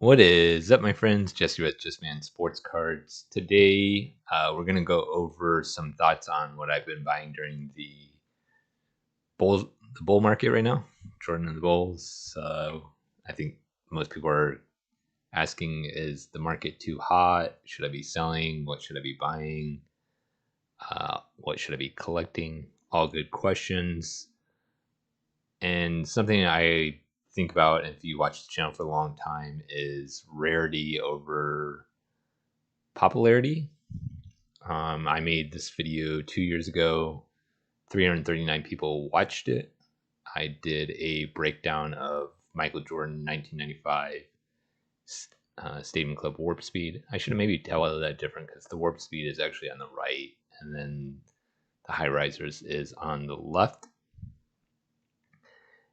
What is up, my friends? Jesse with Just Man Sports Cards. Today, we're going to go over some thoughts on what I've been buying during the bull market right now. Jordan and the Bulls. I think most people are asking, is the market too hot? Should I be selling? What should I be buying? What should I be collecting? All good questions. And something I think about, if you watch the channel for a long time, is rarity over popularity. I made this video 2 years ago. 339 people watched it. I did a breakdown of Michael Jordan 1995 Stadium Club Warp Speed. I should have maybe titled that different because the Warp Speed is actually on the right, and then the High Risers is on the left.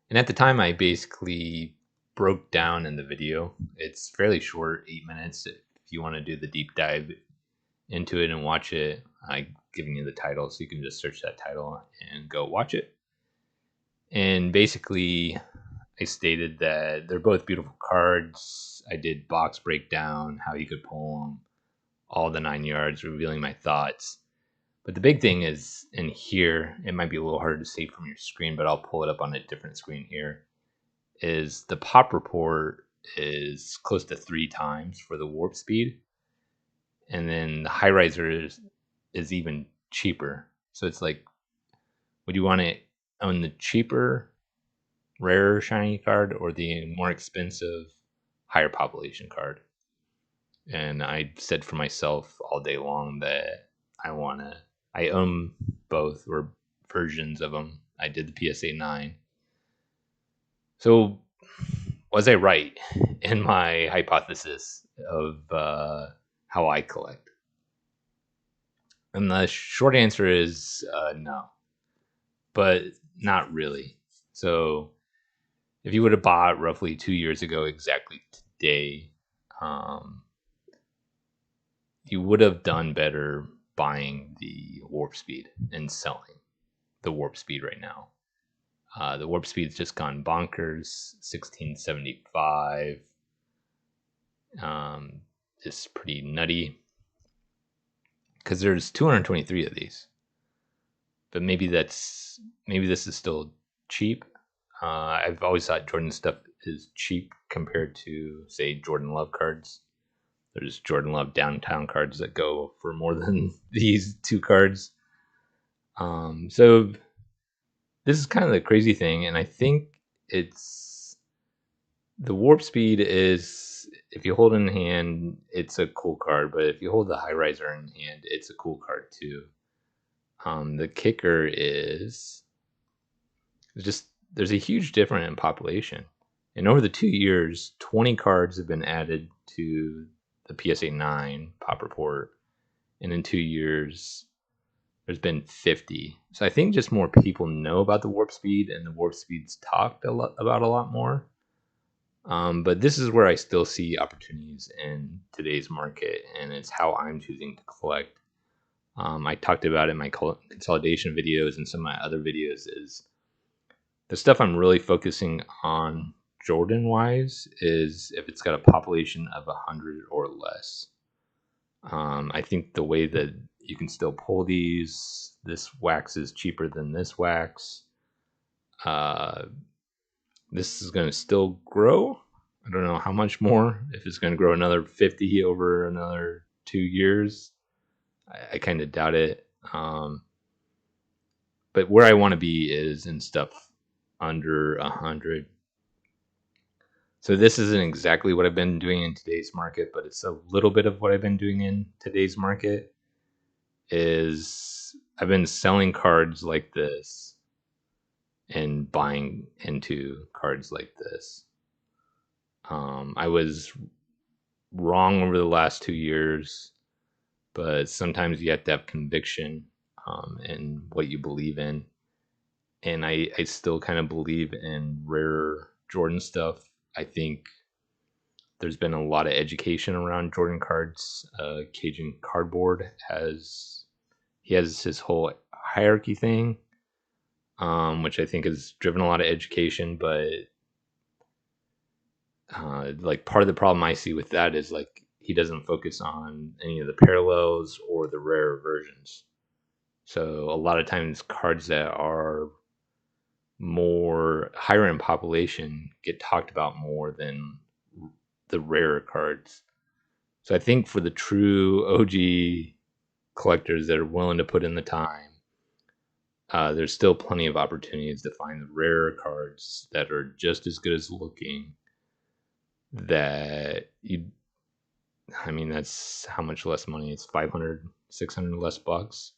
And at the time, I basically broke down in the video. It's fairly short, 8 minutes. If you want to do the deep dive into it and watch it, I'm giving you the title, so you can just search that title and go watch it. And basically, I stated that they're both beautiful cards. I did box breakdown, how you could pull them, all the 9 yards, revealing my thoughts. But the big thing is in here, it might be a little hard to see from your screen, but I'll pull it up on a different screen here, is the pop report is close to 3 times for the warp speed. And then the high riser is even cheaper. So it's like, would you want to own the cheaper, rarer shiny card or the more expensive, higher population card? And I said for myself all day long that I own both, or versions of them. I did the PSA 9. So was I right in my hypothesis of how I collect? And the short answer is no, but not really. So if you would have bought roughly 2 years ago, exactly today, you would have done better buying the warp speed and selling the warp speed right now. The warp speed's just gone bonkers, 1675. It's pretty nutty because there's 223 of these. But maybe this is still cheap. I've always thought Jordan stuff is cheap compared to, say, Jordan Love cards. There's Jordan Love downtown cards that go for more than these two cards. So this is kind of the crazy thing, and I think it's the warp speed is, if you hold it in hand, it's a cool card, but if you hold the high riser in hand, it's a cool card too. The kicker is just there's a huge difference in population. And over the 2 years, 20 cards have been added to the PSA 9 pop report. And in 2 years, there's been 50. So I think just more people know about the warp speed, and the warp speed's talked about a lot more. But this is where I still see opportunities in today's market, and it's how I'm choosing to collect. I talked about it in my consolidation videos and some of my other videos, is the stuff I'm really focusing on Jordan wise is if it's got a population of 100 or less. I think the way that you can still pull these, this wax is cheaper than this wax. This is going to still grow. I don't know how much more, if it's going to grow another 50 over another 2 years. I kind of doubt it. But where I want to be is in stuff under 100. So this isn't exactly what I've been doing in today's market, but it's a little bit of what I've been doing in today's market. Is I've been selling cards like this and buying into cards like this. I was wrong over the last 2 years, but sometimes you have to have conviction in what you believe in. And I still kind of believe in rare Jordan stuff. I think there's been a lot of education around Jordan cards. Cajun Cardboard has his whole hierarchy thing, which I think has driven a lot of education. But like part of the problem I see with that is like he doesn't focus on any of the parallels or the rare versions. So a lot of times cards that are more higher in population get talked about more than the rarer cards. So I think for the true OG collectors that are willing to put in the time, there's still plenty of opportunities to find the rarer cards that are just as good as looking. That you, I mean, that's how much less money? It's 500, 600 less bucks.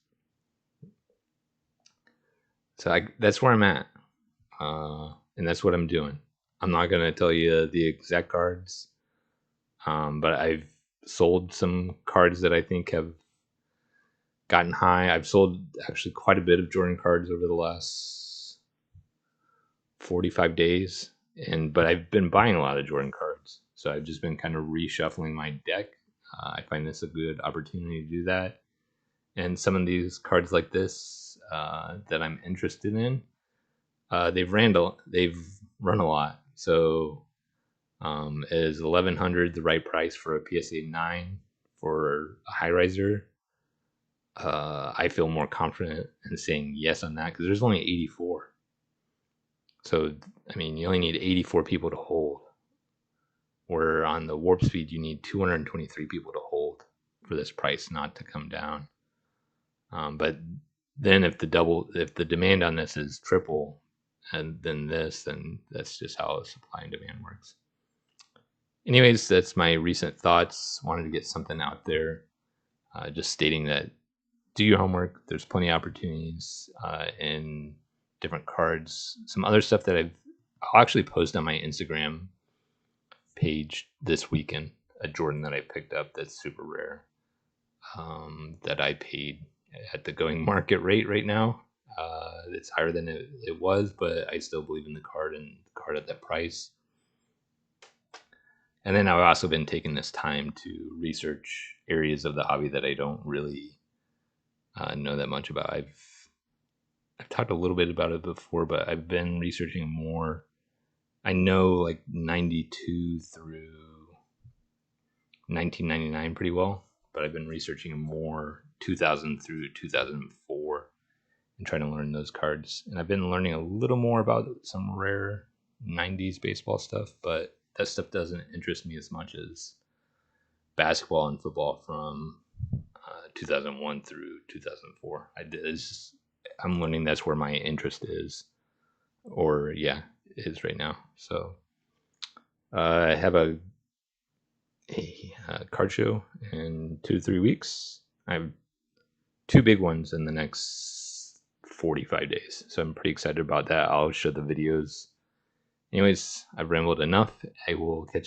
So that's where I'm at, and that's what I'm doing. I'm not gonna tell you the exact cards, but I've sold some cards that I think have gotten high. I've sold actually quite a bit of Jordan cards over the last 45 days, but I've been buying a lot of Jordan cards, so I've just been kind of reshuffling my deck. I find this a good opportunity to do that, and some of these cards like this that I'm interested in, they've run a lot. So is 1100 the right price for a PSA 9 for a high riser? I feel more confident in saying yes on that because there's only 84. So, I mean, you only need 84 people to hold. Where on the warp speed, you need 223 people to hold for this price not to come down. But then if the demand on this is triple, and then that's just how supply and demand works. Anyways, that's my recent thoughts. Wanted to get something out there, just stating that do your homework. There's plenty of opportunities in different cards. Some other stuff that I'll actually post on my Instagram page this weekend. A Jordan that I picked up that's super rare, that I paid at the going market rate right now. It's higher than it was, but I still believe in the card and the card at that price. And then I've also been taking this time to research areas of the hobby that I don't really know that much about. I've talked a little bit about it before, but I've been researching more. I know like 92 through 1999 pretty well, but I've been researching more 2000 through 2004 and trying to learn those cards. And I've been learning a little more about some rare 90s baseball stuff, but that stuff doesn't interest me as much as basketball and football from 2001 through 2004. I'm learning that's where my interest is, is right now. So I have a card show in 2 to 3 weeks. I have 2 big ones in the next 45 days. So I'm pretty excited about that. I'll show the videos. Anyways, I've rambled enough. I will catch